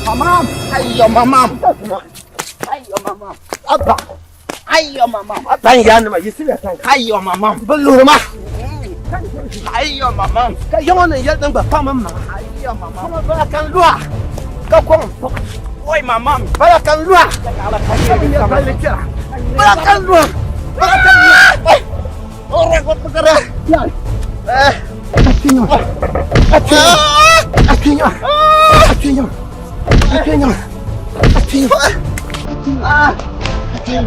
Mamam. Ayo mamam. Ayo mamam. Abba. Ayo mamam. Abang yan naman yisiya kan. Ayo mamam. Belum mah. Ayo mamam. Kayo na yan ng bapa mama. Ayo mamam. Balakan luar. Kau kong. Oi mamam. Balakan luar. Balakan luar. Balakan luar. Orang buat perkara. Atinyo. Atinyo. Atinyo. Atinyo. Atinyo. Atinyo.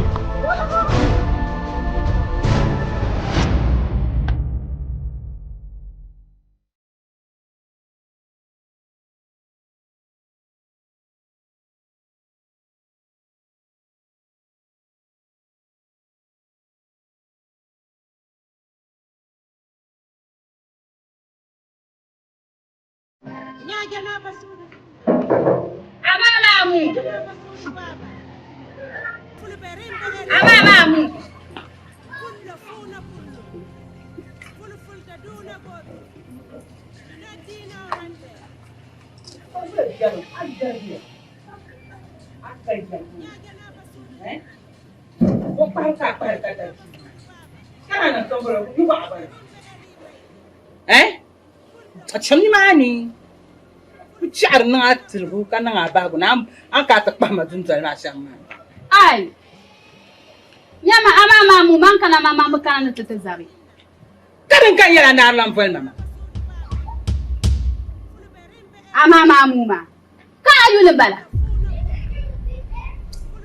Amamamu. Chumni mani. Char na tilbu kana nga bago na ang katakpa madunzal na siya man. Ai. Nyama amamamu man kana mama kana tatazabi. Karin kan yala na arlam fol mama. Amamamu ma. Ka ayu ne bala.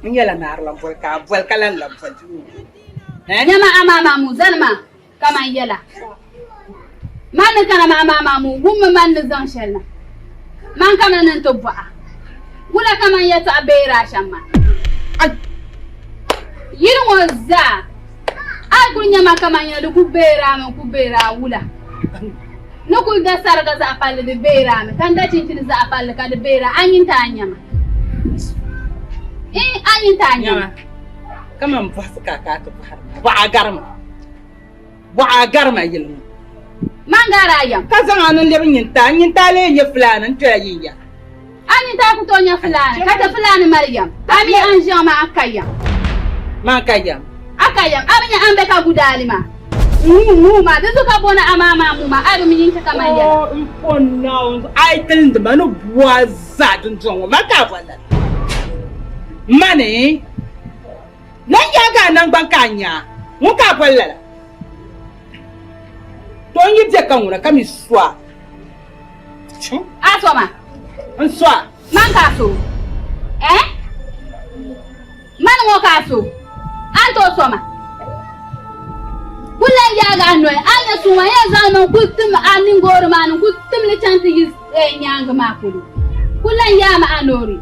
Yala na arlam fol ka fol kalan lam fol. Nyama amamamu zanma kama yala. Man kana amamamu gumma man zan shelna. Man kana nan to ba. Wala kama yata abera shamma. Yin waza. Ai kunya makama yana ku bera man ku bera wula. Nuku da sarga za apalle de bera me kan da cincin za apalle ka de bera anyin ta anyama. Anyin ta anyama. Kama mfasika ka to ba agarma. Ba agarma yilmu. Mangara yam. Kazan anan lebin yinta le ye fulanan to yayiya. Anyin ta ku to nya fulana ka ta fulana Maryam. Ami an jama akayam. Makayam. Akayam abinya ambe ka gudalima. Ma da suka bona amama mu ma ai mun yinka kamar ya. Oh, imponna ai tin da manu buaza dun jongo maka wala. Mane. Nan ya ga nan bankanya. Mun ka wala. Don yi je kan wura kami swa. Asoma. An swa. Man ka so. Man mo ka so. Anto soma. Kullum ya ga annoy anya suma ya zama kutum anin goro man kutum le chanti yi nyanga makulu. Kullum ya ma anori.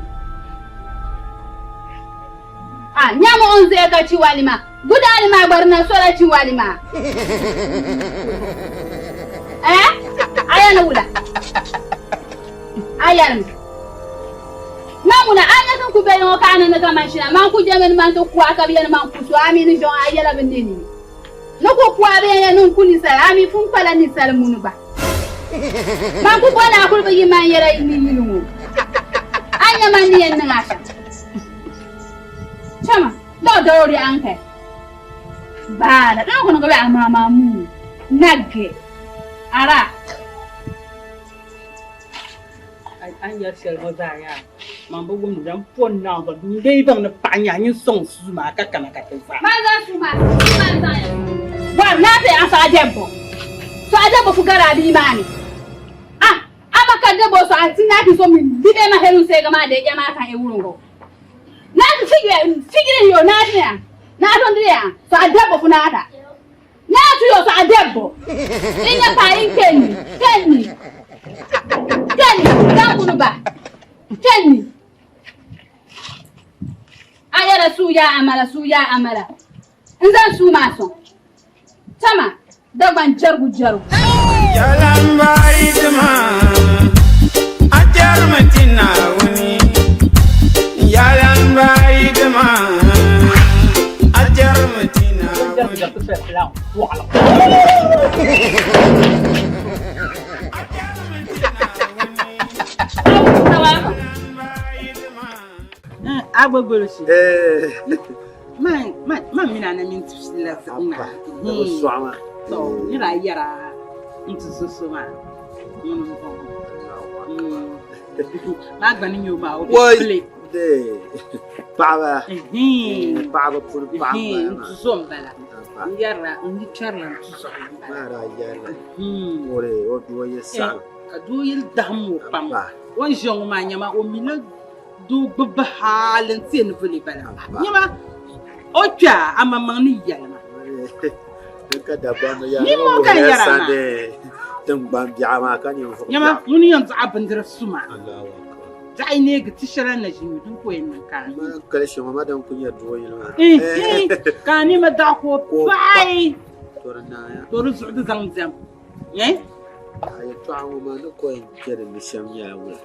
Nyama onze ka ci walima. Gudani ma barna sola ci walima. Ayana wula. Ayana. Mamuna anya kan ku bayan ka nan ka man shina man ku jamen man to kwa ka biyan man ku so amini jon ayala bindini. Noko kwa bayan nun kuni salami fun fala ni salmunu ba. Man ku bona ku bayi man yara ni yilu. Anya man ni yan ngasha. Chama do dori anke. Bala do ko no ga mama mu. Nagge. Ara. An yar shel mozaya. Mambo gum dan pon na ba dun dai ban na panya yin son su ma ka kana ka tafa. Maza su ma. Wa na sai an sa debbo. So adebbo fugara bi mani. Ama ka debbo so atina ki so min bibe ma helu se ga ma de jama kan e wurungo. Na ti figire yo na dia. Na don dia. So adebbo funata. Na tu yo so adebbo. Inga pa inkeni. Kenni. Kamu ba. Kenni. Ayara su ya amala. Nzan su maso. Tama, daban jargu. Yalamba idma. Ajar matina wani. Yalamba idma. Ajar matina AGBOSH. Man, mina na min tusila na. Swama. So, ni la yara into so man. Dagbani yo ma o play. Paga. Paga por paga. Zombala. Yara, ndi charla so. Mara yara. Ore, o do yesa. Adu yil damu pam. Won jong ma nyama o mina du gbahalen tin vuli bala. Nyama o twa amamang ni yalma. Ka da ba ma ya. Ni mo kan yara ma. Tun ban biya ma kan yi. Nyama muni yanzu abin da suma. Allahu Zai ne ga tisharan na jimi dun ko yin kan. Ma karshe ma dan kunya duwoyi ma. Ka ni ma da ko bai. Torna ya. Toru zuɗu zamzam. Eh? Ay twangu ma no ko en kere mi sham ya wala.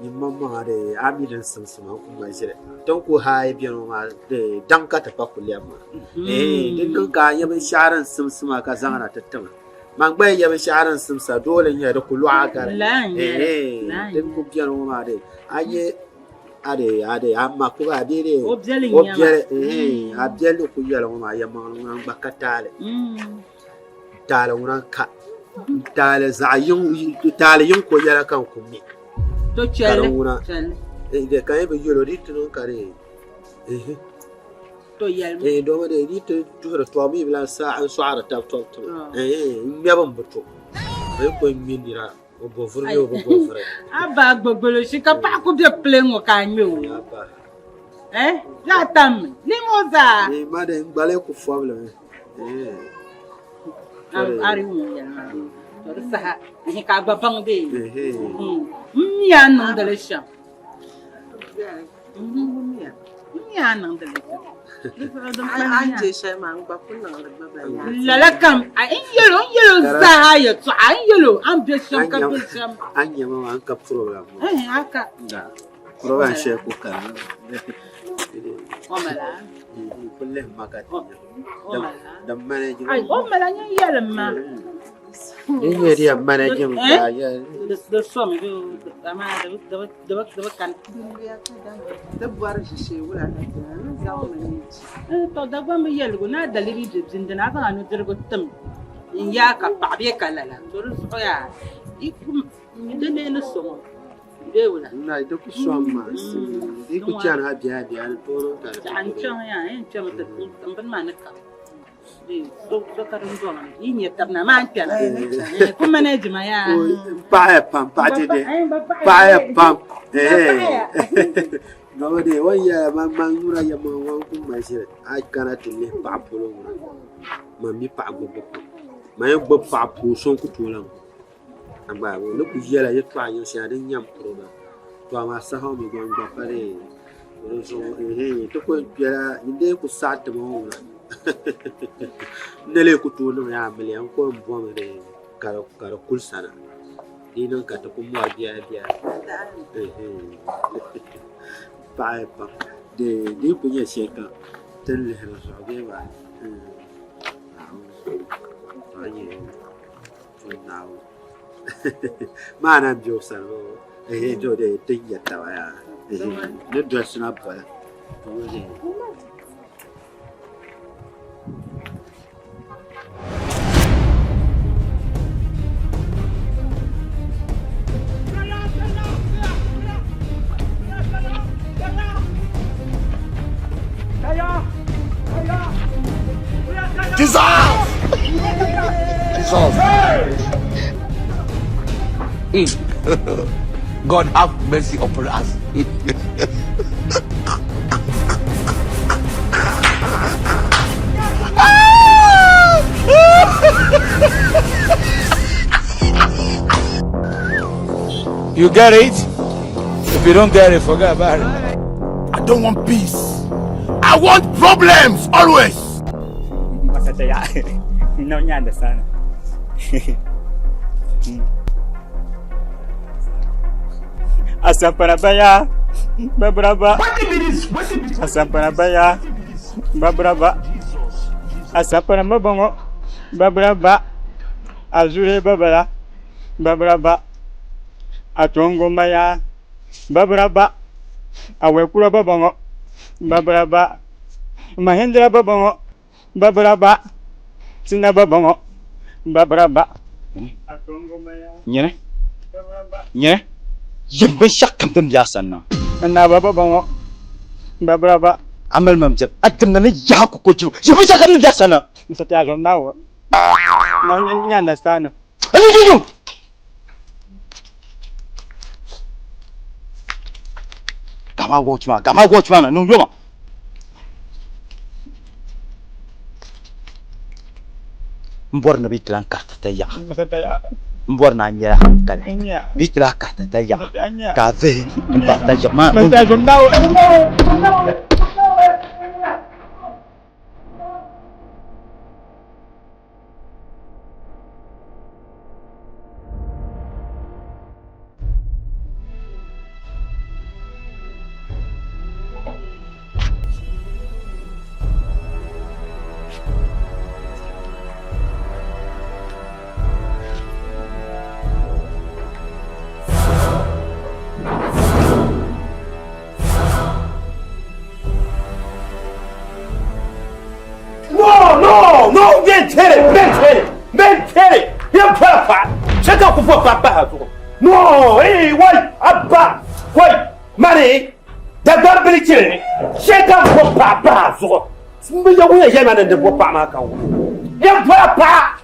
Ni mamma de amidan samsuma kuma jire. Don ko haye biyan ma de danka ta pakulya ma. Din ka yaban sharan samsuma ka zangana tattama. Man bai yaban sharan samsa dole ya da kullu aka. Din ko biyan ma de aye ade amma ko ba de Objele abjele ko yala ma yamma ngam bakatale. Tala wuran ka tala zayin tala yin ko yara kan kunni to chele de kan be yoro dit non kare to yalma do ma de dit to mi bla sa an suara ta to mebam buto be ko mindira o bo fure o bo fure aba AGBOSH ka pa ko de plengo ka nyo la tam ni moza ma de ngale ko fable ari mu yalma to saha ni ka babang de ya nan da lesha ya nan da lesha Anje shay man ba kullum da baba ya. Lala kam a in yelo saha ya to an yelo an besham ka besham anya ma an ka program haka da program she ko kan omala kulle makati da manage ai omala nya yalma ni ne dia manage mu da ya da som do ama da kan Da buwar shi wala na zawo mani. to da ba mu yelgo na daliri de zindana ba anu dirgo tum in ya ka pabe kalala to su ya ikum de ne no somo de wala na da ku so amma di ku jan ha biya biya to ron ta an chan ya en chama ta ban ma na ka de so karan do man yin ya tabna ma an pian ku manage ma ya pa pam pa de pa pam no de waya man yura ya man wan ku ma shi a kana tille pa polo ma mi pa go ma yo bo pa pu son ku tolan amba wo no ku yela ye twa yo sha de nyam proba to ma sa ha mi gon ba pare ro so to ko biara inde ku sa ta mo nele ku to no ya mele an ko mbo me karo kul sana dino ka to ku mo biya pa de ku ye sheka tele ha so ge ba now mana josa do de tinya tawa ya no dress na pa God have mercy upon us. You get it? If you don't get it, forget about it. I don't want peace. I want problems always. Masaya. Inaonyanda sana. Asampanabaya. Babraba. Asampanabaya. Babraba. Asampanabongo. Babraba. Azure babala. Babraba. Atongo maya. Babraba. Awekura babango. Babraba. Mahendra babango. Babraba. Sina babango. Babraba. Nyene. Nyene. Yembe shakam dem yasanna. Na babango. Babraba. Amal mamjab. Atam na ya ko ko. Yembe shakam dem yasanna. Satya nawa. Na nyanda sana. Ayo. Gama watch ma no yoma. Mborna bitlan karta taya. Mborna nya kale. Bitla karta taya. Kaze mbata jama. Satya nawa. No, mentire. Yam papa. Cheka ku papa hazo. No, why? Abba. Why? Mari. Dagbani bilikire. Cheka ku papa hazo. Mbe ya wuya yema na ndebo papa ma kan wo. Yam papa.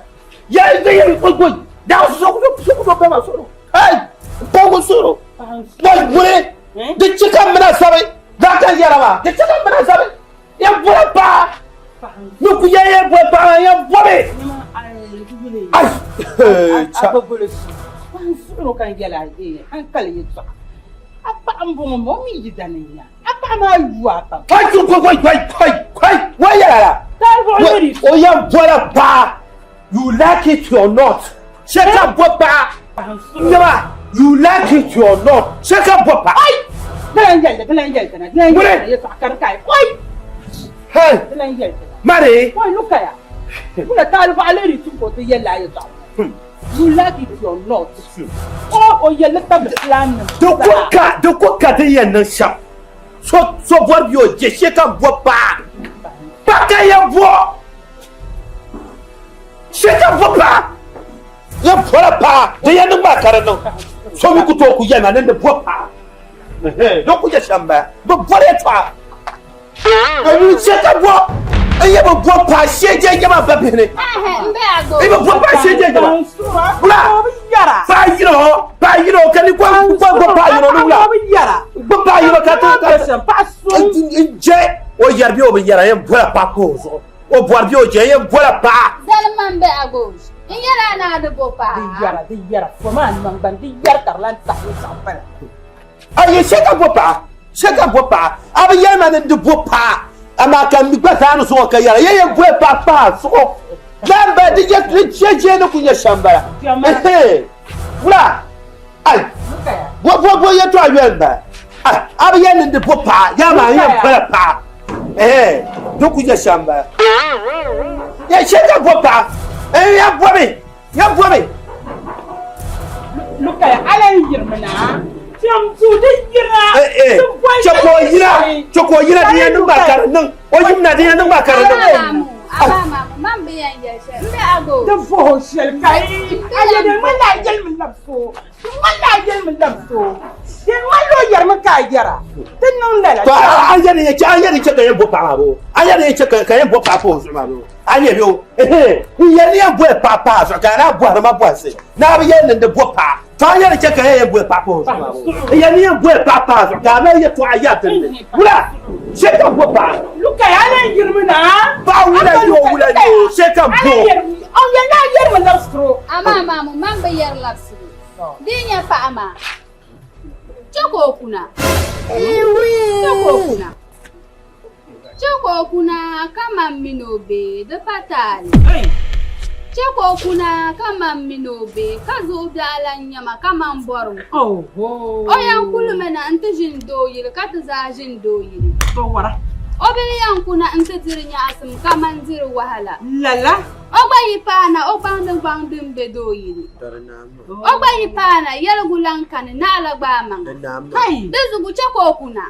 Ya yi ko. Da so ba so. Hey! Bongo soro. Why wure? De cheka mena sabe. Da kan yaraba. De cheka mena sabe. Yam papa. Look, yeah, boy, I am worried. You like it or not? Check up what you like it or not? Check up what Hey! Mari! Why look at you? You are tired of already to go to your life. You like it or not? Oh, you let them plan. The cook at the end of the shop. So what you just shake up what bad? But I am what? Shake up what bad? You're for a pa, the end of my carano. So we could talk to Yan and the poor pa. Don't put your shamba, but what a pa. You shake up what? I have a book pass, shake your baby. Even book pass, shake your buy, can you go buy Jet or Yarbio, I am well pacos or Borbio, Jay, and well pa. Salaman AGBOSH. In Yana the Bopa. The Yara, for man, but the Yarta. I shake up Bopa. Shake up Bopa. I'm a young man in the Bopa. I'm not going to be better so okay. Yeah, boy, papa. So, then, but the just no kunya shamba. Hey, what? What you try remember? I'm young in the Bopa. Yama, papa. Eh, no kunya shamba. Yeah, shake up Bopa. Hey, young woman. Look at Alan Yermana. Choco, you are the number. Or you not the number. Mamma, the force shall carry. I didn't want that gentleman love so. One that gentleman love so. Then one lawyer Macayara. Then no letter. I didn't check a book. I didn't check a book. I hear you. We are near papa, so can I board my boss? Now we end in the book. Fire check a head with papa. We are near where papa, so can I try yet? Check up papa. Look at Alan Yermana. How would I check up? Oh, you're not Yerman loves through. Ama, mamma, your loves. Dinya Fama. Choco kuna kama minobe de patali. Choco kuna kama minobe kazo dala nyama kama mboro. Oh. Oyan kulumena ante jindo yile kataza jindo yile. So wara. Obe yan kuna ante zirinya asum kama nziri wahala. Lala. Obayipana obandum bedoyini. Obayipana yelgulankan nala bamang. Hey, dezugu chako kuna.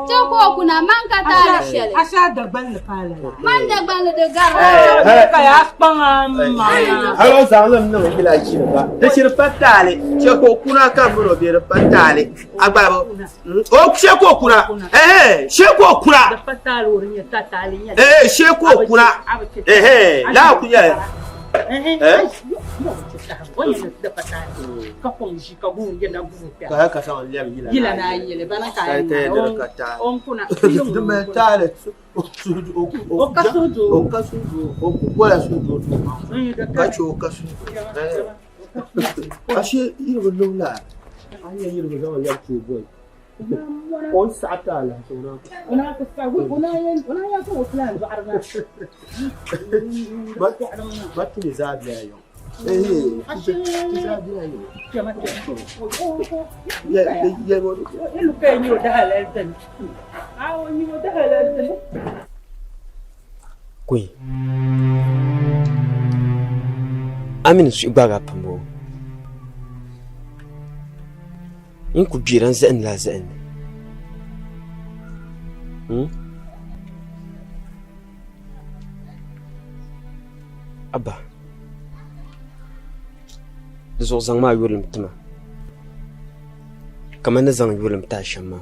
Chako kuna manka tala shele. Asa Dagbani le pala. Man Dagbani de gar. Kaya aspang Hello, Salam, no, be like you. The Shirpatali, Chako Kuna Kamuro, the Patali, Ababo. Oh, Shako Kuna. Eh, Shako Kuna. the fatal in your tatali. Eh, Shako Kuna. Eh, now, yeah. The fatal. Kapong Chicago, you know, Kakasan, Gilana, Yelebana, on Kuna. The mentality. Okasudu, what else would you do? I should even know that. I hear you with all your two boys. On Saturday, when I have to plan, but is that there? Queen. I'm in Subaga Pamo. In could be and last end. Abba. This was my William Tima. Commander William Tashama.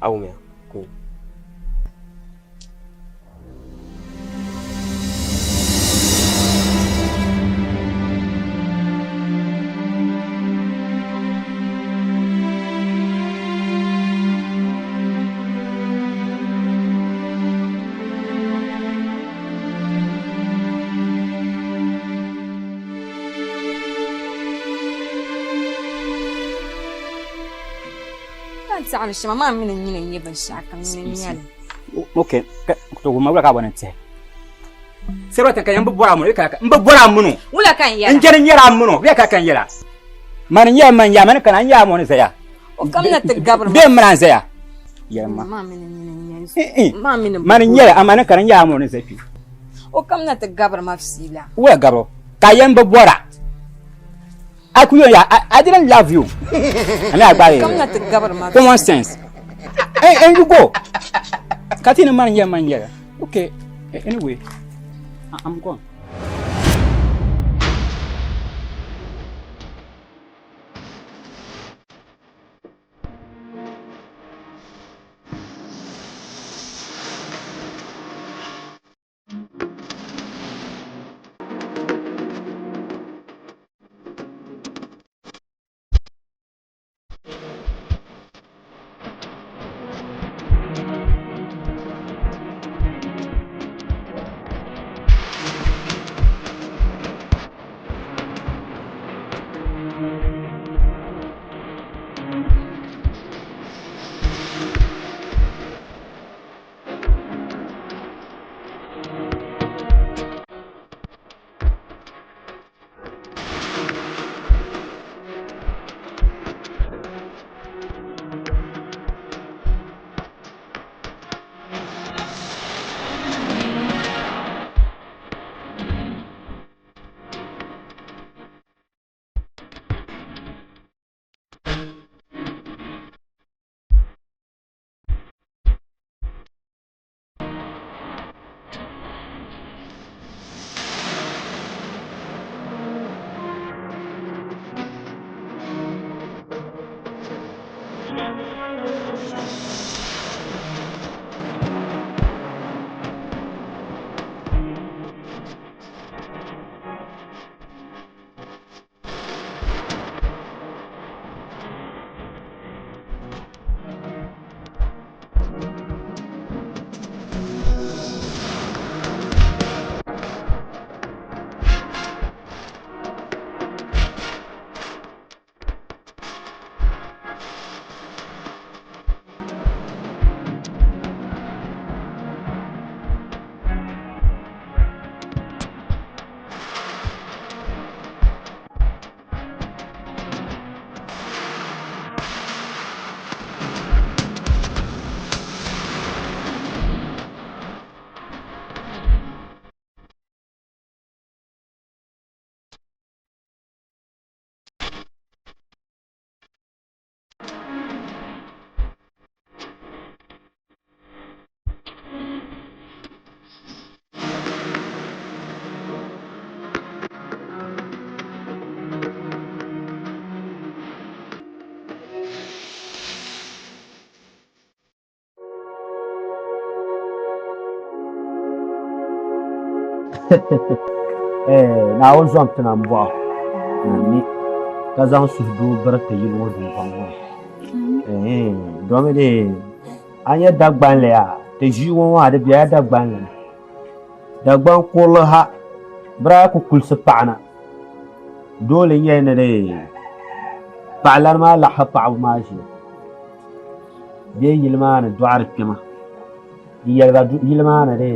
Aumia, Queen. تعال الشمال ما من النين يبى الشعكة من النين. Okay, to ma wala ka bonante. Serota kan yamba bora mun ka mba bora mun. Wala kan yara. Injere yara mun, ya ka kan yara. Man ya kan ya mun saya. وكمنا تجبر. Be man saya. Ya ma. ما من النين. ما من. Man yara amana kan ya mun saya. وكمنا تجبر ما في سيلا. Wala garo. Ka yamba bora. I didn't love you. Come not to government. Common sense. Hey, you go. Katina man here. Okay. Anyway, I'm gone. na o zom tana mbo ni ka zan su do barka yi wo do bango do me de anya dagban le ya te ji won wa de biya dagban le dagban ko lo ha bra ko kul se paana dole nyene de paalar ma la ha pa ma ji be yilma na duar kema yelga yilma na de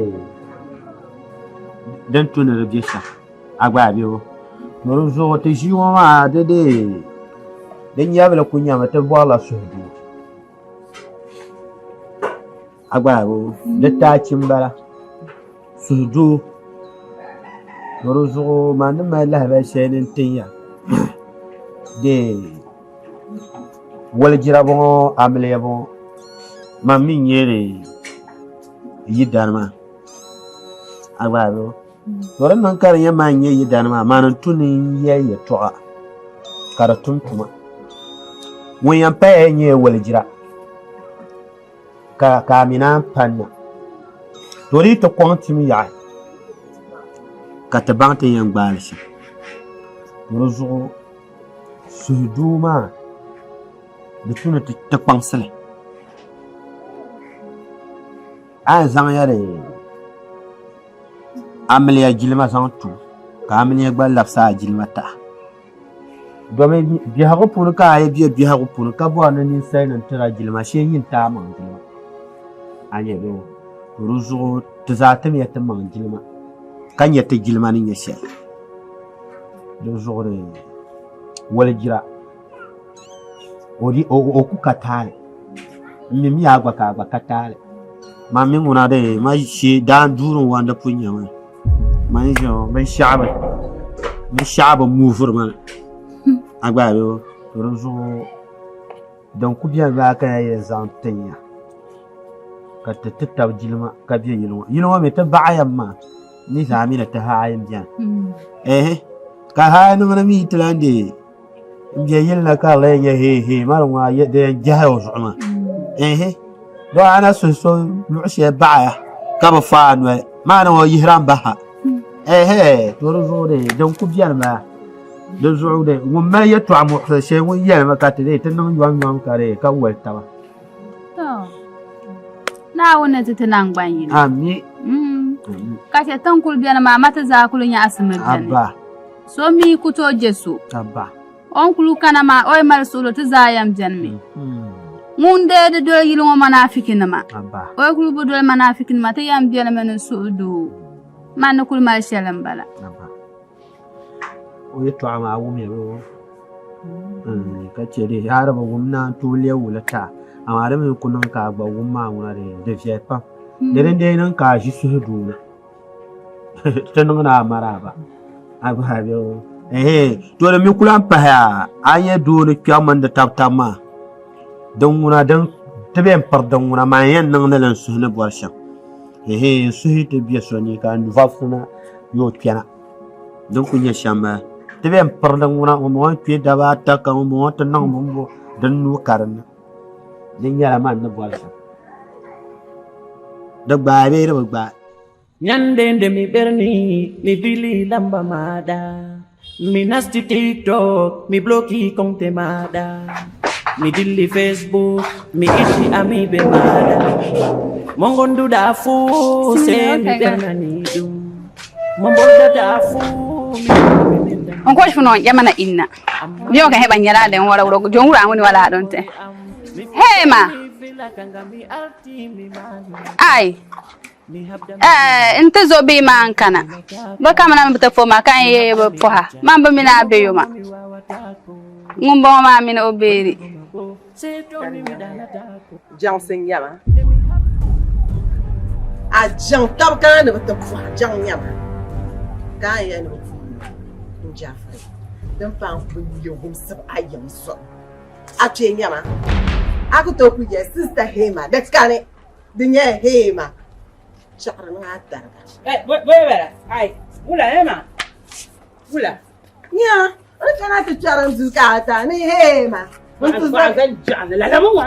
dan tuna da biya agba biyo no zo te ji won wa de den yabla kunya mata bola su do agba bo de ta chimbala su do no zo man ma la ba shenin tinya de wala jira bon amle bon ma min yere yidarma agba bo Dore nan kar ya manye yi danma manan tunin yayi to'a karatun tuma won yan pa enye waljira ka mina panna dori to kontimi ya ka ta bante yan gbalshi rozo suduma da tuna ta kwansale a zan yare amliya jilma san tu ka amliya gba lafsa jilma ta do me bi ha ko pun ka ay bi ha ko pun ka bo na ni sai nan tira jilma she yin ta man jilma anye do ruzu tzatam ya ta man jilma kan ya ta jilma ni ya she do zore wala jira odi o ku katale mi agba ka agba katale ma mi nguna de ma she dan durun wanda punya ma manjo ben shaba mouvre man agba yo rozo donc bien ba ka ya zantenya ka tata jilma ka bi yilwa me ta ba'ayam ma ni zamina ta hayin jan ka hayin mana mi tlande nje yilna ka la ya he marwa ya de jahaw zuma do ana so lu'shi ba'aya ka ba fa no ma na wa yihran baha تورزو دي دونك بيان ما دزو دي وما يطعم شيء ويا ما كاتدي تنن يوم كاري كاول توا na wona titnan gbanyi ami kake tankul biyana ma mata za kulu nya asme biyana abba so mi kuto jesu abba on kulu kana ma oy mar solo tizayam janmi munde de do yilo manafikin ma abba oy kulu bo do manafikin ma tayam biyana men suudu man kul ma shalam bala abba o yeto ama awumi ro kace dai har ba gumna to lewu lata amma da mai kunun ka ba gumma wuna da fiye fa daren dai nan ka shi su duna tanin na maraba abba biyo to da mi kulan fa ya anye do ne kyaman da tabtama dan wuna dan taben fardan wuna ma yan nan nan su ne borshan su hita biya soni ka ndu fafuna yo piana donc kunya shamba taben fardan wuna mo pi da ba ta ka mo ta nan mo dan nu karna din yara man na borshan da ba be da ba nyande mi berni mi bili lamba mada mi nasti TikTok mi bloki konte mada mi dilli Facebook mi ishi ami be mada mongondu da fu se mi bernani dum momboda da fu on ko funo yamana inna biyo ka heba nyala den wala wuro jongura ngoni wala don te hema ai inte zo be man kana ba kamana mbata fo ma kan ye fo ha mamba mina be yoma ngumbo ma mina oberi jang sing yama a jang tab kan ne ta fo jang yama kan ye ne fo njafre dan fa ko yo hum sab ayam so a che yama akuto ku ye sister hema that kan dinye hema شعر ما الدرجة. بوي هاي ولا هما ولا يا أنا كانت تشارم زوجة تاني هما وانت زوجة جعل لا مو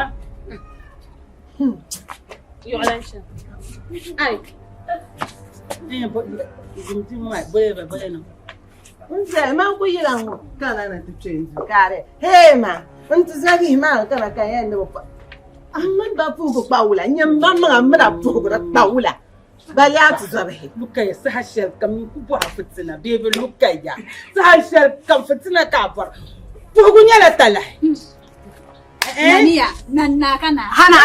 يعلن شن أي Unse ma ku yilang kana na tuchenzi kare. Hey ma, untizagi ma kana kaya ndo pa. Amman ba fugo paula, nyamba ma mra fugo da paula. Bali atu zabe. Lukaya sahashel kam ku bo afitina bebe lukaya. Sahashel kam fitina ka bar. Fugo nyala tala. Nania, nana kana. Hana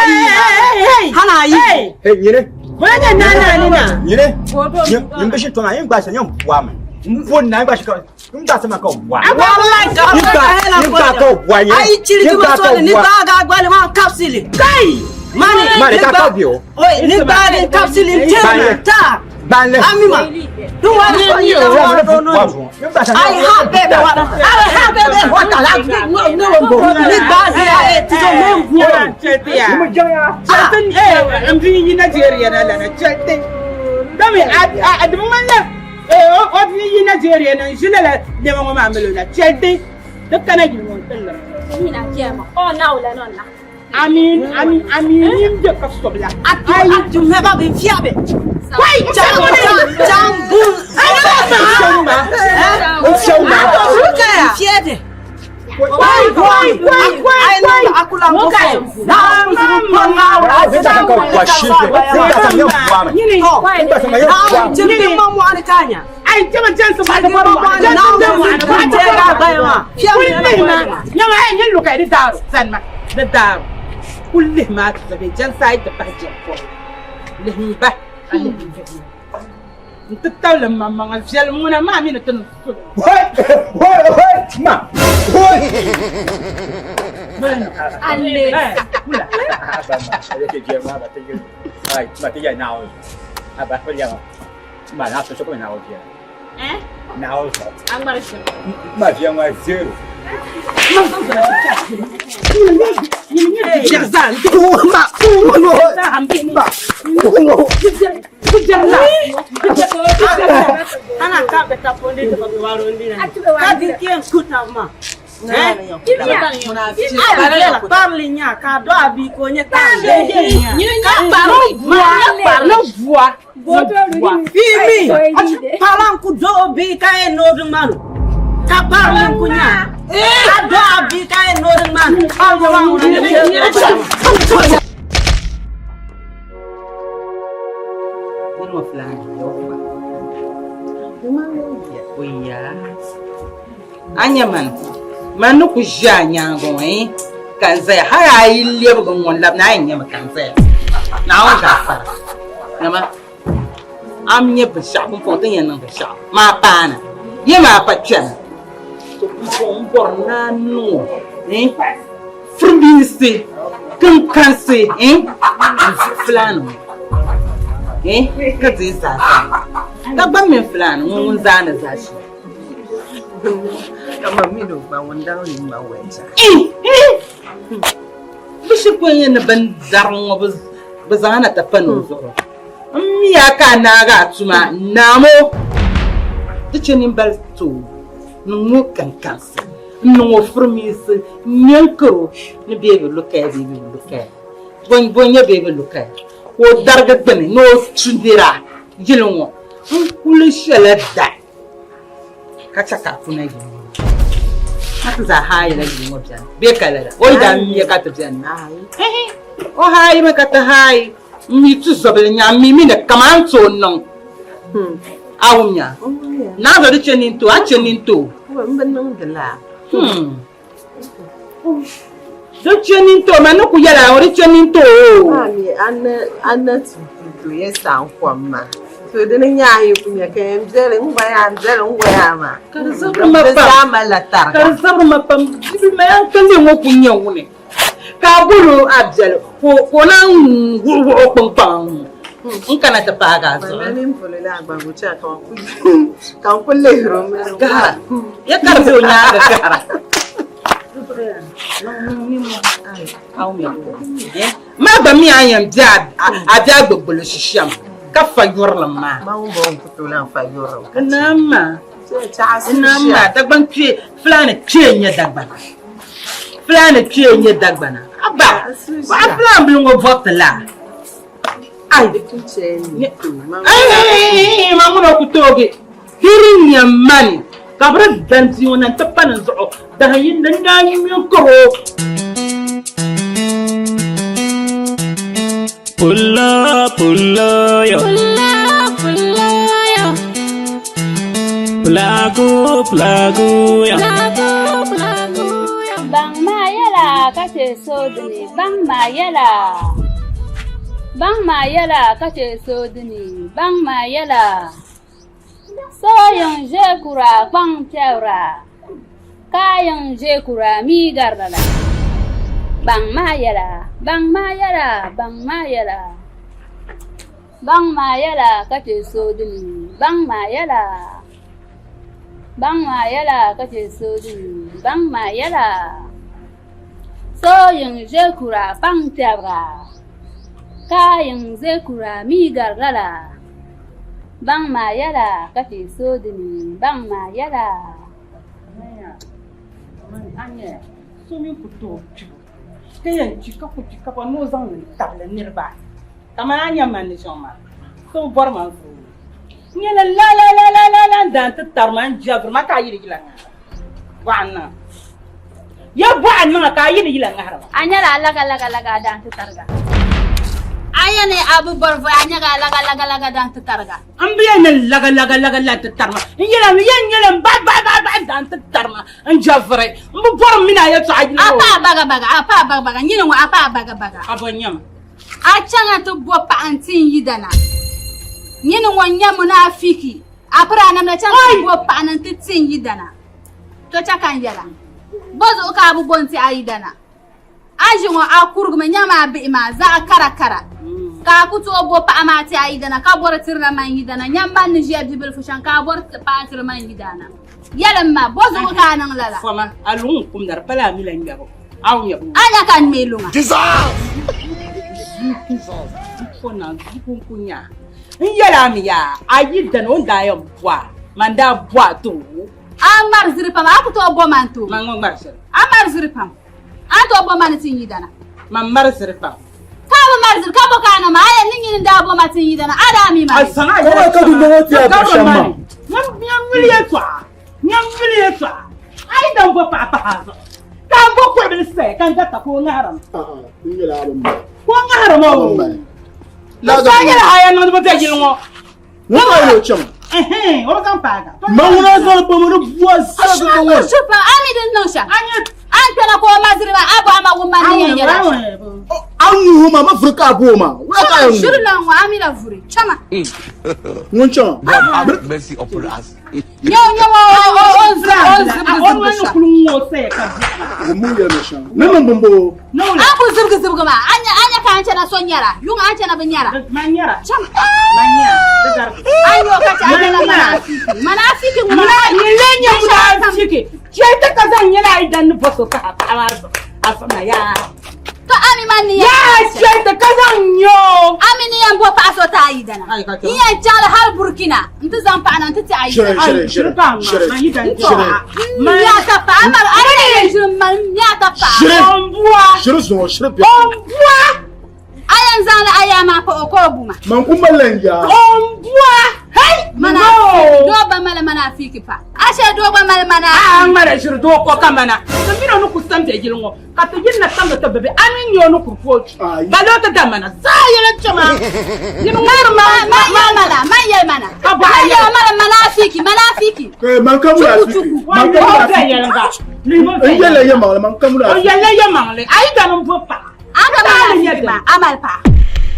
ayi. Hey, nyine. Wanya nana nina. Nyine. Yimbishi tona yimbasha nyamwama. Mfoni na yimbasha ka. Yimbasha ka wa. Wallahi ka. Yimba ka wa ye. Ai chiri ko so ni baga gwale ma kapsili. Kai. Mani ka kabio. Oi, ni baga kapsili ta. Banle. Amima. Don't want to you. I have baby water. I have baby water. No. Ni baga to so membo. I'm doing in Nigeria na chatting. Dami adumana in Nigeria na jinala de mama melona chatting. The Canadian one. Oh, now la nonna. I mean, the customer. I do never be fiabe. Why? كله ما تبي جنسايد تبهجر اللي هي به انت تطول ما الفيل منا ما مين تنص ما ما تيجي ناو أبى بليا ما ناس شو كمان ناو فيها ناو ما فيها ما زيرو جرزان أنا كابت تقولي تبغى وارندين كابت كيان كتامة parlinya kado abikonya Fimi palang kudo bi kae nodung malu ka parling kunya kado abi kae nodung malu Irma FULAN Anyaman Manu kujanya goi kan saya hari liab gongon lab naing ya makan saya naon gafar nama amnya besar pun potong yang besar mapana dia mapa chan pun bornanu frumbisi kankansi FULAN kazi sasa Dagbani FULAN ngun zana zashi Mino ba wanda ni ma wenta. Bishi kwenye na bandarong bazana tapano zoro. Ya ka naga tuma namo. Tiche ni balto. Nungu kankansi. Nungu frumisi. Nyankoro. Ni bebe lukai. Bonye bebe lukai. O darga bani. No chundira. Jilongo. Kule shala da. Kachaka kuna yi. Haka za hayi na yi mota. Be kalala. Oi da mi ya kata jan. O hayi me kata hayi. Mi tu zobel nya mi na kamanto non. Awunya. Na do cheninto, a cheninto. Wa mbanang dala. Do cheninto manu ku yala ori cheninto. Ani anna tu yesa kwamma. So dinin yayi kunya kayan jere ngwaya ma. Karzabru mapam. Bibi ma kande ngo kunya wune. Ka bulu abjal ko na nguru pang. Nkana ta paga so. Manin fulila ba gucha kan kulle romero. Gara. Ya karzo nya ga gara. Ma ba mi ayam jab aja gbogbolo shisham. Ka fayurlam ma bo kutulan fayurlam nama Dagban pie FULAN nya Dagbana aba wa FULAN blungo vote la Ai, mamuna kutoge. Hirin yamani. Kabra dansi wana tapana zo. Dahayin dandani mi koro. Pulla yo. Plago yo. Bang mayala kace sodini bang mayala. Bang mayala kace sodini bang mayala. Soyon je kura bang tiara. Kayon je kura mi garala. Bang mayala, bang mayala, bang mayala. Bang mayala kace sodini bang mayala. Bang mayala kace sodini bang mayala. Soyon je kura bang tiara. Kayon je kura mi garala. Bang mayala kace sodini bang mayala. Anya, so mi kuto. Kayan chika pa no zang tabla nirba. Tamanya man ni shoma. So borman fu. Ni la dan ta tarman jabr ma ka yiri gilanga. Wana. Ya buan ma ka yiri gilanga har. Anya laga dan ta targa. Aya ne abu borfo anya laga dan ta targa. Ambiya ne laga ta tarma. Yela ba dan ta tarma. An jafre. Mbu bor mina ya ta ajlo. Apa baga nyina wa apa baga. Abonyam. A changa to bo pa antin yidana. Nyina wa nyamu na afiki. Apra na changa bo pa nan tin yidana. To chaka yala. Bozo ka abu bonti ayidana. Ajingo akurguma nyama bi ma za kara. Ka kuto bo pa amati ayidana ka bor tirna man yidana nyamba ni je bibel fushan ka bor pa tirna man yidana. Yalamma bozo ka nan lala. Fama alun kum dar pala milan gabo. Aw ya. Anya kan melunga. Fona kunya. Yala miya ayidana onda yam bwa. Manda bwa to. Amar zirpam akuto bo mantu. Mango marsel. Amar zirpam. Anto bo man tin yidana. Mamar zirpam. Kaba marzir kaba kana ma aya ninyin da bo matin yidana adami ma. Asana ya ka du no ti abashama. Nyam milietwa. Ai dan bo papa hazo. Kan bo ko bil se kan gata ko ngaram. Ngila abamba. Ko ngaram o. La sanya la aya no bo te jilmo. Wo ka yo chama. O kan paga. Mawuna zo bo mo voix sa ko wo. Chupa ami den no sha. Anta na ko mazriba abu ama wumani yela. Awu huma mafruka abuma. Wa ka yo. Shirna wa amila vuri. Chama. Won chama. Mercy upon us. Nyo on kulungo se ka. Mu ya mesha. Mema bombo. No. Abu zirga ma. Anya ka ancha na sonyara. Yunga ancha na banyara. Manyara. Chama. Manyara. Ayo ka ta na manafiki. Manafiki nguna. Nilenya munafiki. Cheta kazan yana idan boso ka amarzo. Afana ya. To ami mani ya. Cheta kazan yo. Ami ni yambo pa so ta idana. Iya jala har Burkina. Ntu zampa na ntu ta idana. Shere. Ya ta pa amar ara ne jum man ya ta pa. Shere. Ayan zala ayama pa okobuma. Man kumbalanga. Hey! Mana doba mala manafiki pa. Ashe doba mala mana. Mara shiru do ko kamana. Samiro no kusante jilngo. Kato yinna tanga to bebe anin yo no kurfochi. Balota damana. Sayela chama. Yin mala mana. Abaya mala manafiki. Man kamula afiki. Man kamula afiki. Yele yama man kamula afiki. Yele yama le. Ai da no popa. Anga manafiki amal pa.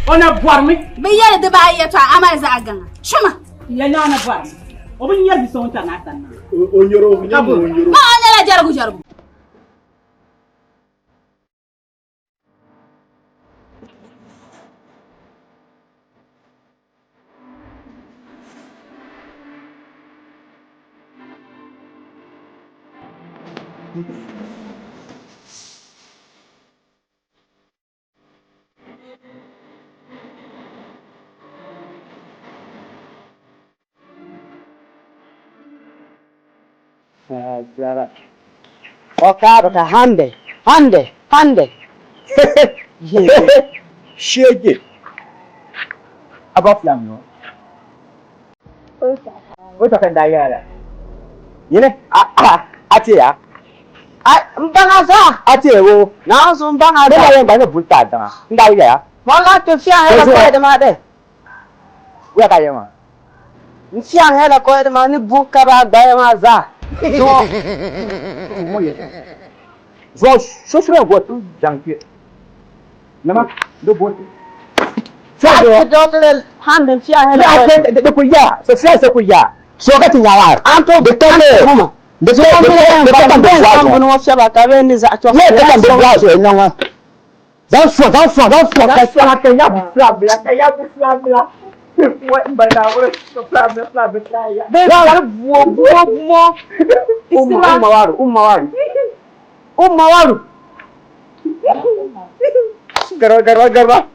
Ona boarmi. Be yele de ba yeto amal za aganga. Chuma. Yana na boarmi. Obin yel bi so ta na tan. Onyoro. Ma anyala jargu. Okabaka hande. Shege. About Flam. What can die? You know, Atia. Mbanga Atio. na so mbanga I don't put that down. Ndaya. wala to fia hela ko de ma de Where are you? fia hela ko de ma ni buka ba da ma za So, so what to junk it. Lama, do what? fia do le hand fia hela I think the kuya, so fast the kuya. So get in your anto de tane de so de no fia ba ka be ni za to yeah, take the glass no. That's what I can have flab. What by now? Flab. Umawaru. Garba.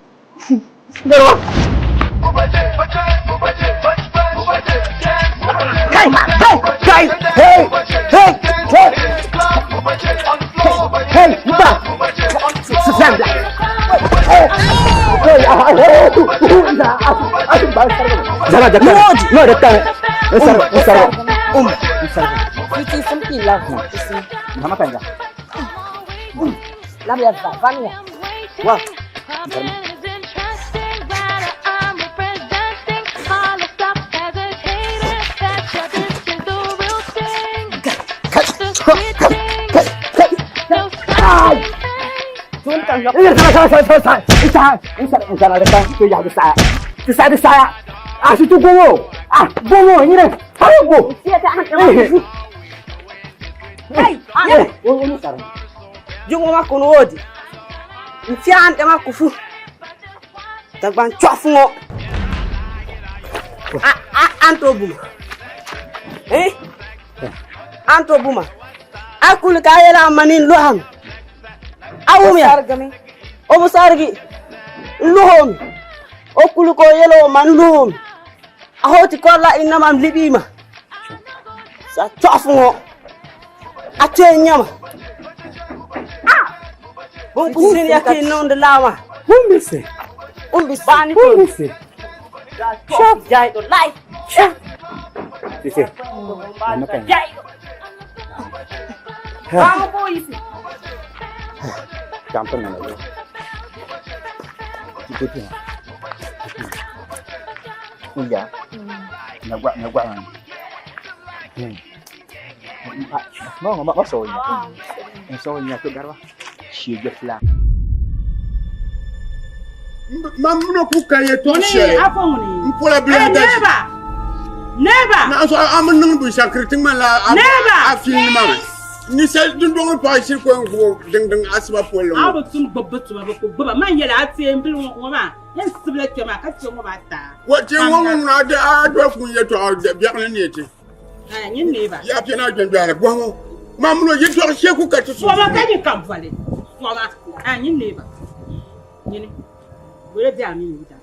jungo ma kono odi nfian de ma kufu Dagban chofungo anto buma anto buma akul kayela manin loham awum ya o musargi lohom okul ko yelo man lohom ahoti kolla inama libima sa chofungo atenya bon kusini yake non de lama umbise bani to umbise shop jai to life Sisi jai kamu polisi gampang na lo ikutin iya nagwa mau ngomong soalnya tuh garwa siya fla mamno kukaye to she afongni mpola blenda never na so amnung bu sakriting mala afin mama ni sel dundong pa shi ko ding asba polo abo tun bobbetu ko baba man yela ati embil ngoma yan sibla kema ka ti ngoma ta wa ti ngoma na de ado ku ye to biakna ni eti nyin neba ya pena jon biara bongo mamno yi to she ku ka to so ma ka ni kam vale so ma nyin neba nyin wele dia mi ni ta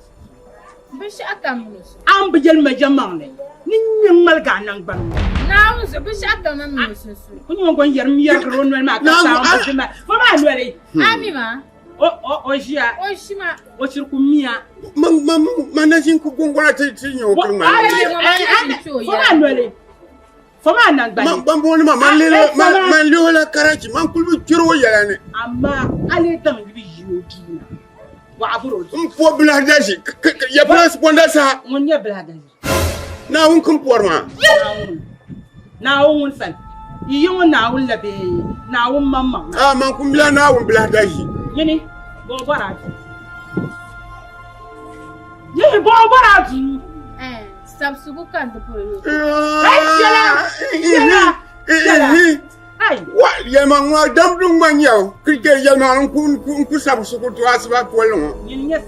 bishi akamno am bijel ma jamane ni nyimal ga nan ban na so bishi akamno so kunyo gon yer mi yer ron ma ka sa ma ma lore ami ma o jia o shima o cirku miya man jin ku gongola ti nyo ko ma fama nan bani man bon man le la karachi man kulbu jiro yalane amma ale tam bi yodi wa aburo po bladaji ya place bonda sa mon ya bladaji na un kum porma na un fan iyo na un labe na un mamma man kum bla na un bladaji yini bo barati yini bo barati sabsugu kan to polo ai wa ya mangwa dam dung manyaw krike ya na ku sabsugu to asba polo yini ya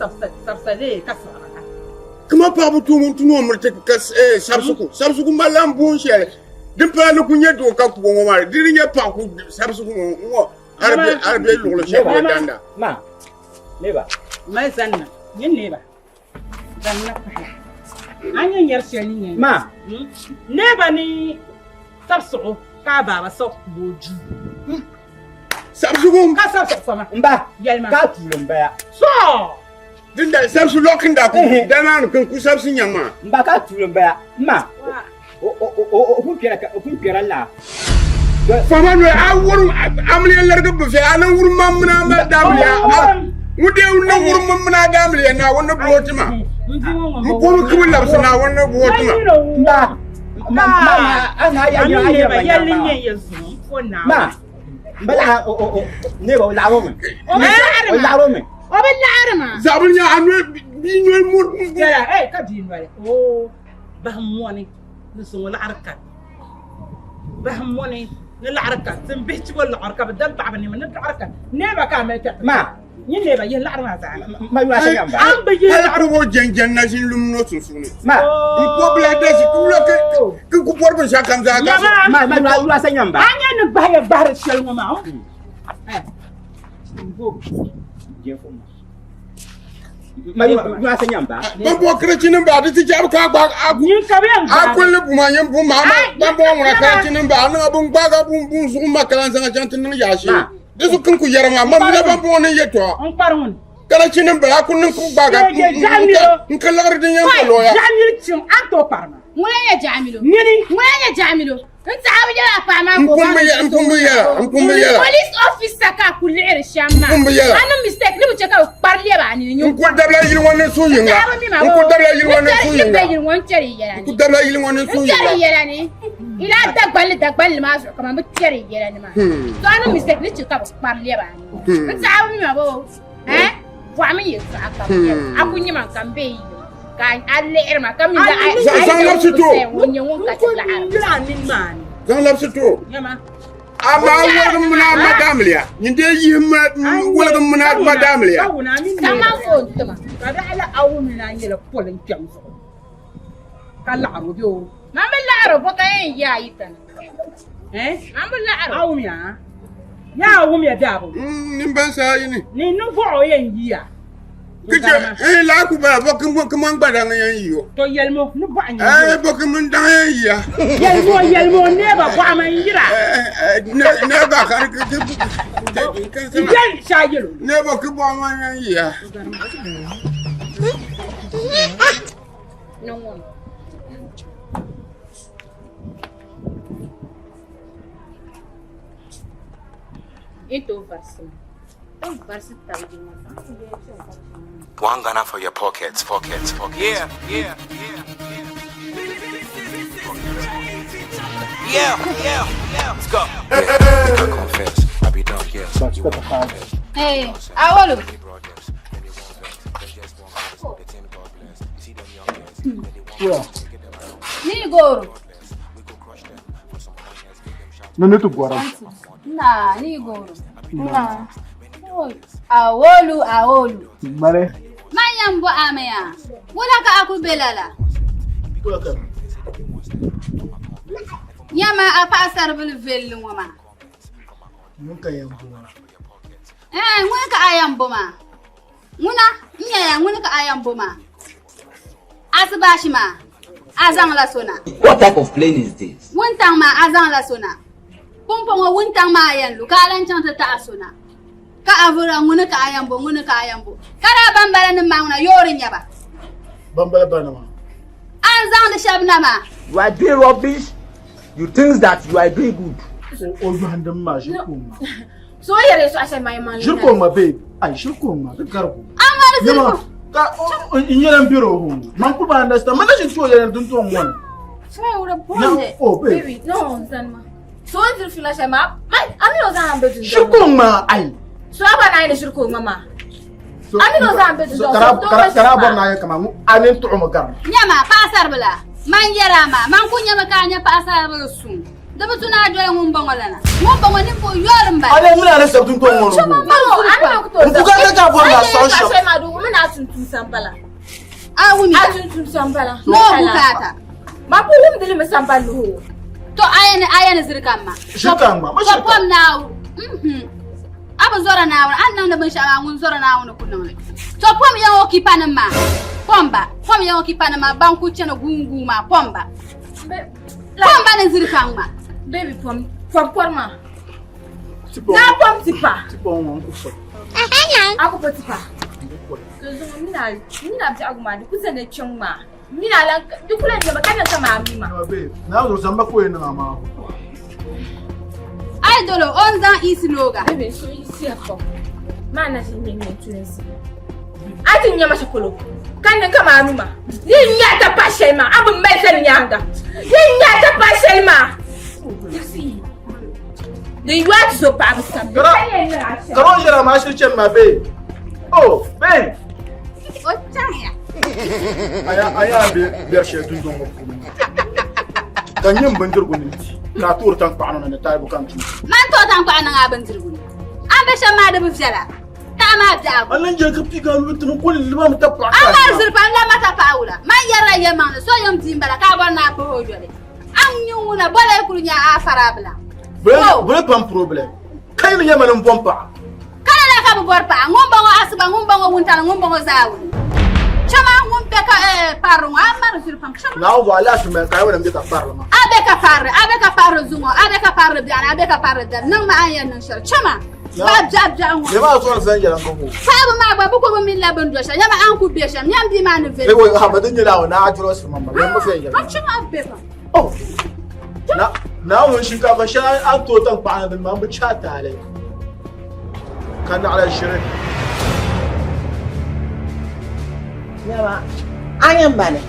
sabsale kasara kuma pa bu tumun tuno murte kas sabsugu malam bon shere dim pa lu kunye do ka ku ngo mare diri nya pa ku sabsugu ngo arbe lu lo shebe danda ma neba mai sanna yin neba sanna anya yar shani ne ma neba ni sabsu ka baba sok boju sabsugu ka sabsu fama mba yalma ka tulum ba so Dinda sabsu lokin da ku dana kan ku sabsu nyama. Mbaka tulumba ma. O pun la. Fama no awuru amli larga bu fe anan wuru mamna ma damliya. Mude wonna wuru mamna damliya na wonna botima. Mu ko ku labsu na wonna botima. Ma ana ya yesu fona. Ma. Mbala ne ba lawo me. O lawo me. O be laarma. Zabunya anu bi ñoy mu. Ya ka di wale. Oh ba moni ni so la arka. Ba moni ni la arka. Tin bihti wala arka badal ta'bani min arka. Neba ka ma ta. Ma ni neba ye la arma ta. Ma yu asa yamba. Am be ye la arwo jenjen na sin lum no susuni. Ma ko bla desi ku lo ke ku porbo shakam za ka. Ma yu asa yamba. Anya ni ba ya bar shel mo ma. Mayu asa nyamba. Bambo krechinin ba di tijab ka ba ni kaben akole bumanya bu mama bambo ngora krechinin ba na bun ba ga bun su makalan sanga jantin ni yashi desu kun ku yarama mam na bambo ne yeto on parun krechinin ba kun ku ba ga in kallar din yan loya jamil cin ato parma Mula ya Jamilo. Nini? Mula ya Jamilo. Nta abuja la fama ko. Mpumbiyela. Police officer ka kulere shamba. Mpumbiyela. Ano mistake ni bucheka parle ba ni nyu. Nkudabla yiri wona suyinga. Nkudabla yiri wona suyinga. Nkudabla yiri wona suyinga. Cheri yela ni. Ila dagbali ma so kama cheri yela ni ma. So ano mistake ni cheka parle ba ni. Nta abuja ma bo. Fami ye ka ka. Akunyi man kambe. Kan alle irma kamila ai Zan lapsito wonye won ka tla ara min man Zan lapsito yama ama wala muna madam liya nyinde yima wala muna madam liya sama fon tuma kada ala awu min an yela polin kyamso kala arudio mama la aro boka en ya yitan mama la aro awu ya awu mi dabo nimban sa yini ni no fo yen yiya Kije la ku ba bokum gbada yan yiyo to yelmo no ba nyi bokum dan yan yiya yelmo ne ba ba man yira ne ba kan yel shayelo ne bokum ba man yan yiya no one Itu versi. Versi tahu One Ghana for your pockets. Yeah. Let's go. I confess, I be done, yes. Hey, Awolu. Ni goro. Nani tu goro? Nah, ni goro. Nah. Awolu. Mare. Mayambo ameya. Wala ka aku belala. Nyama apa asar bil velu mama. Nunca yambo. Nguna ka ayambo ma. Nguna ka ayambo ma. Asbashi ma. Azang la sona. What type of plane is this? Wuntang ma azang la sona. Pompongo wuntang ma yan lu kalan chanta ta sona. Ka avura nguna ka ayambo. Kara bambara ni mauna yori nyaba. Bambara banama. Azang the shabnama. You are doing rubbish. You think that you are doing good. Oh, you hand them ma shukuma. So here so asa my man. Shukuma babe. Ay shukuma. Karbu. Amara zirko. Ka inyeram biro hu. Man ku ba understand. Man shi to yere dun to won. So ura bonde. Oh baby, no zanma. So zir flash ma. Mai amiro zan bedu. Shukuma ay. So aba na ina shirko mama. Amiro zan bedu. Kara bon na kama mu anin to umakar. Nyama pasar bala. Man yarama, man kunya makanya pasar bala sun. Dama tuna dole mun bangolana. Mun bangoni ko yorin ba. Ale mun ala sabtun to ngono. Ana ko to. Fuka ka bon la sanction. Sai ma du mun atun sambala. Awuni. Atun sambala. No bukata. Ma ko wum dile sambala ho. To ayana zirkan ma. Shirkan ma. Ko pom nawo. Aba zora nawo, annan da ban sha mun zora nawo na kullum. To pom yan oki panama. Pomba yan oki panama banku chena gungu ma pomba. Pomba na zirkan ma. Baby pom porma. Na pom tipa. Tipa on ko so. Ako po tipa. Dozo mina bjaguma dikuzene chongma. Mina la dikula nyama kana kama mima. Na zo samba ko ina ma. Ai dolo on zan isi noga. Bebe so isi ako. Mana sinyenye tulensi. Ati nyama shakolo. Kana kama mima. Yinyata pashema abu mesen nyanga. Yinyata pashema. The work so bad. Karo jira ma shi chen ma be. Oh, be. O chanya. Aya be she tun don mo. Kan yin bandir gunin. Ka tur tan pa na ta bu kan tu. Man to tan pa na ga bandir gunin. An be shan ma da bu fiyala. Ta ma da. Allah je ka fi ga lu tun ko liba mu ta pa. An ma zurfan la mata paula. Man yara yema so yam timbala ka bar na ko jole. An yuna bole kunya a farabla. Bole pas un problème. Quand il y a un bon pas. Quand il y a un bon pas, on va asba, on va monter, on va zaoul. Chama on peka parlo, amar sur fam. Now voilà, je me caille on me dit parlement. Abeka parle zumo, abeka parle bien, abeka parle de. Non ma aya non cher. Chama. Jab. Je vais sur Zanja là comme. Sabu ma ba buko min la bandu sha, yama an ku besha, nyam di manu ve. Eh oui, ha badin là on a ajro sur mama. Yamba fe ya. Chama abeka. Oh. Na won shinkafa sha an to tan fa da man bu cha tare kana ala shirin yawa ayan bane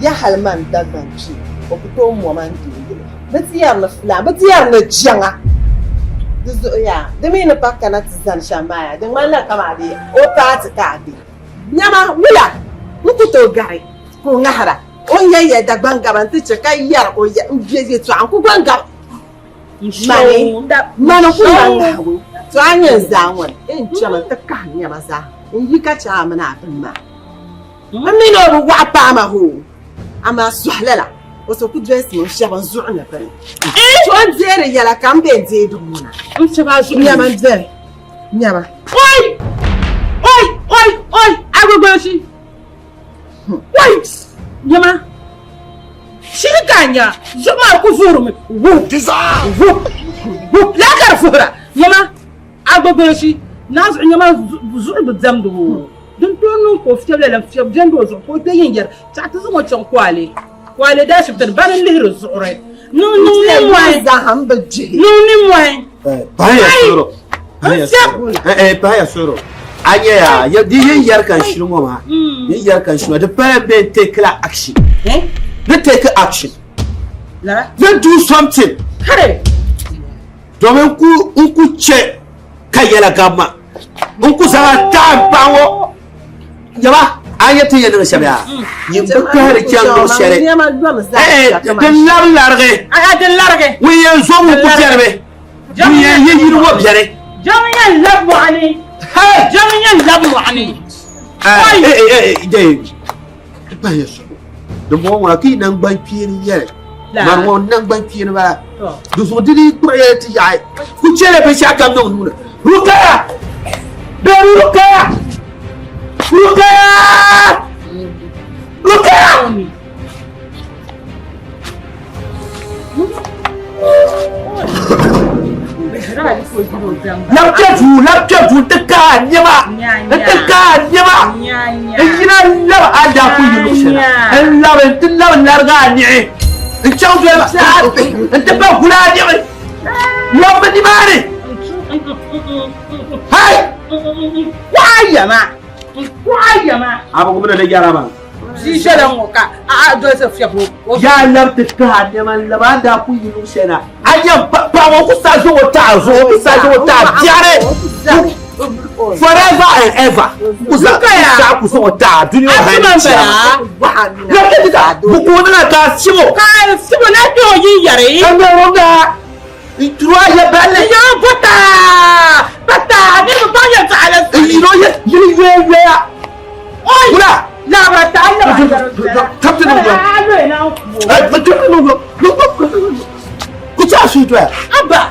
ya halman da banci o fito mu man dinga batiyar na fula batiyar na janga duzo ya da me na pakka na tizan shambaya da man na kama dai o ta ta dai nyama wula mutu to gare ko ngahara on yaya da bangaban tice kai yar o ya jeje to an ku bangab mana ku bangawo to anyan zawon in chama ta kanya maza in yi ka cha mana abin ma amino ru wa pa ma ho ama suhlala wato ku dress mo shaban zu'na bari to an zere yala kambe je dumuna in shaba su nyama zere nyama oi agogoshi oi nyama shirikanya zuma ku furumi la karfura nyama agogoshi nazu nyama zu'u zamdu dun tonu ko fitele la fitele jendo zo ko teyinger ta zumo chon kwale da shiftar banin lihir zu'ure no wai za hamba je no wai baya soro anya ya di yin yarkan shirin ma yin yarkan shi da parent ben take action they take action they do something hare domin ku in ku ce kai yala gama in ku sama ta bawo jaba anya ta yana shabiya yin bakar kyan do shere din large wi yanzu mu ku jarbe wi yin wo biyare jami'an labu ani jami'an labu ani ba yeso do mo wa ki nan ban pirin yare man won nan ban pirin ba do so didi kureti yayi ku cere be shaka non nuna rukaya be rukaya laptefu taka nyama ina la ada ku yusha la bentla larga ni in chau da anta ba kula ni lo bani mare hai wayama aba ko da gyara ba si shelan woka a do se fiabo ya lapteka nyama la ba da ku yusha na anya ba wa ku sa zo ta jare forever and ever ku so ta duniya ha buku na ka sibo na to yin yare an ronga itruwa ya balle ya bata ni ba ya ta'ala ino ya oi kula la bata tapte no ku ta su to aba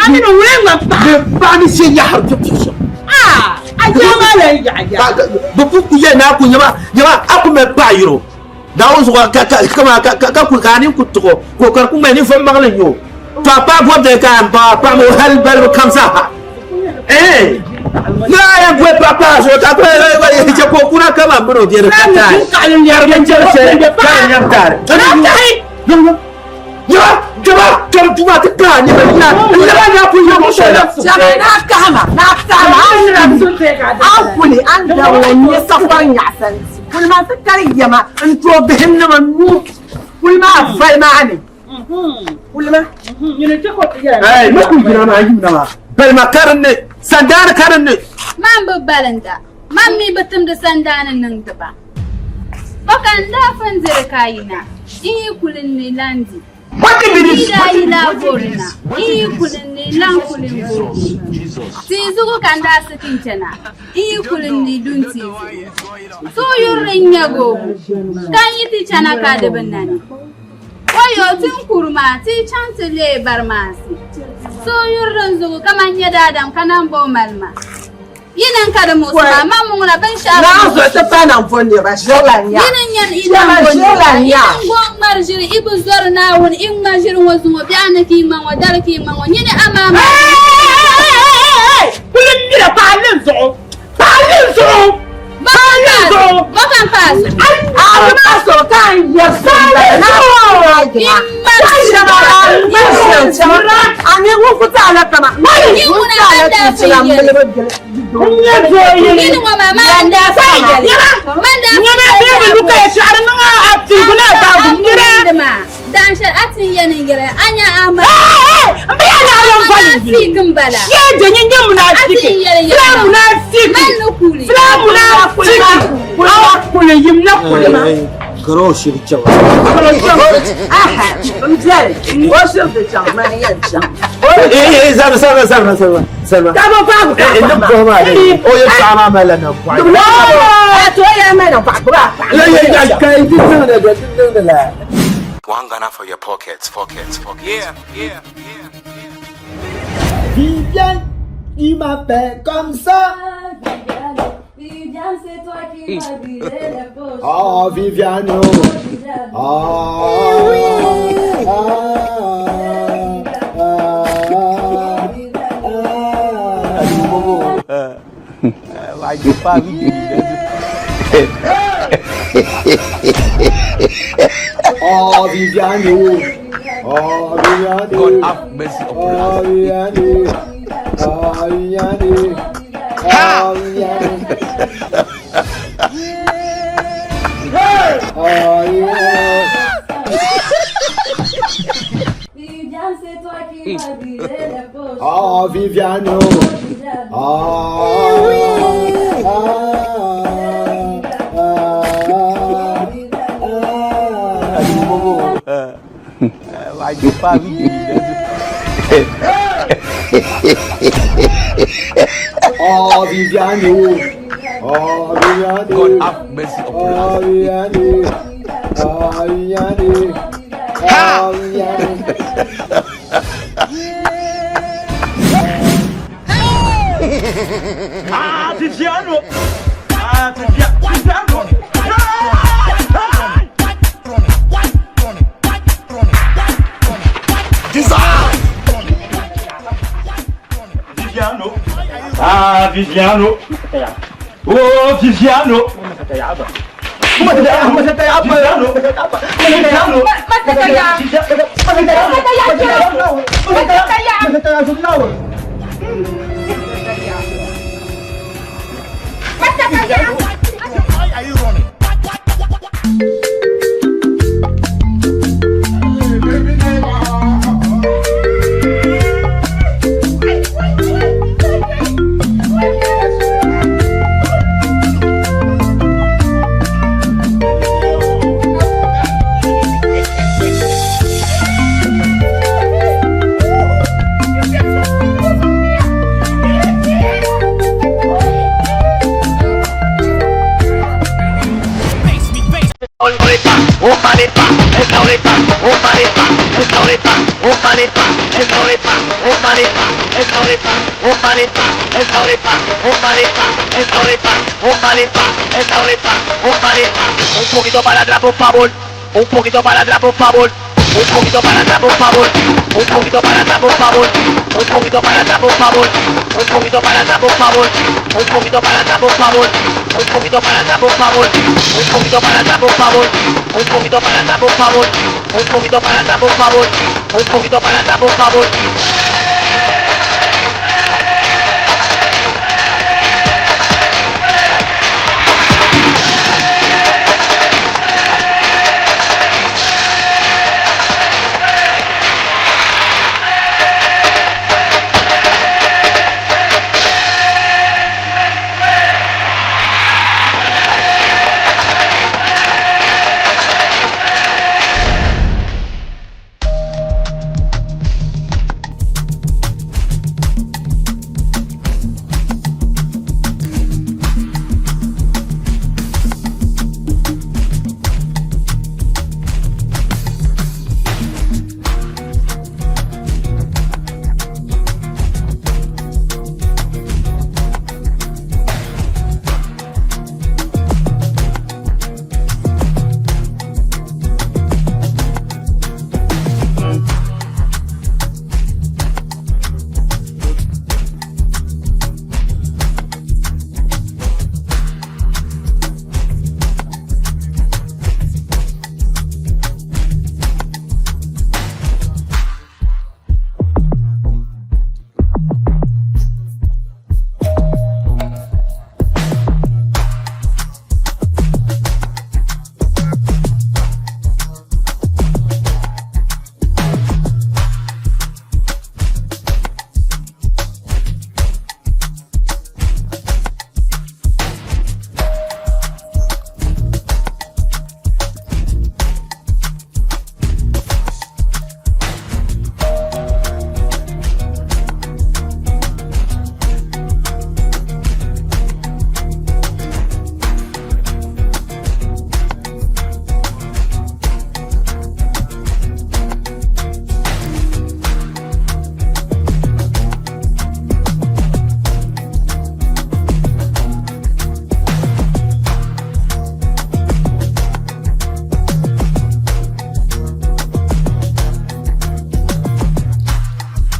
ani no wenga ba ni se ya har tapte ajama la ya buku ye na ku nyama aku me ba yiro da on so ka ku kanin ku to ko kar ku me ni fo maglan yo papa bote kan papa mo hal bal kamsa Maya gue papa so ta je ko kuna kama bro je ka ta kalin yar ben je kan yar tar yo jaba kam tuma ta ka ni ba ya ku yo mo shela na kama an kuli an da wani safan ya san kul ma ta kare yama an to bihin na mu kul ma fai ma ani kul ma ni ta ko ya ai ma ku gina ma yi na ma bal makarne sandan karne man bu balanda man mi batum da sandanan nan da ba bakan da fan zira kayina in kulin ne landi what did this ila borina in kulin ne lan kulin bo ti zugo kan da sakin tana in kulin ne dunti so yurin yago kan yi ti tana ka da banani koyo tin kurma ti chantele barmasi so yurin zugo kaman ya dadam kanan bo malma yinan kada musa mamu na ban sha na so ta fana fonde ba sholanya yinan yan sholanya gon marjiri ibu zor na won in marjirin wazu mo biana ki man wa dar ki man won yini amama kulin mira palin zo bakan pasu amma so kan ya sala na wa ya ani wo kuta ala kama ni una anda ni wa mama anda nyama bebe luka ya shar nga ati guna ta gumira dan shar atin yanin gira anya amma ambe yana ran fali si gumbala ye de nyenye munafiki kule yimna kule ma garo shirchawa aha mzee washo de chama ni yancha sama kama fagu ina ko ma o ya sana mala na kwa to ya mena fa ya kai din la One Ghana for your pockets. Yeah. Viviane, il m'appelle comme ça. Viviane, c'est toi qui m'as vidé les poches. Oh, Viviane. Oh, Viviane. Oh, Viviane. God have mercy upon us. Oh, Viviane. Oh, Viviane. Oh, Viviane. Oh, Viviane. Viviane, c'est toi qui m'as vidé les poches. Oh, Viviane. Oh, Viviane. Oh, Viviane. God have mercy upon us. Oh, Viviane. Oh, Viviane. Oh, Viviane. Viviano. Viviano. Oh, Viviano. Why are you running? Un poquito para atrás, por favor. Un poquito para atrás, por favor. Un poquito para atrás, por favor. Un poquito para atrás, por favor. Un poquito para atrás, por favor. Un poquito para atrás, por favor. Un poquito para atrás, por favor. Un poquito para atrás, por favor. Un poquito para atrás, por favor. Un poquito para atrás, por favor. Un poquito para atrás, por favor. Un poquito para atrás, por favor.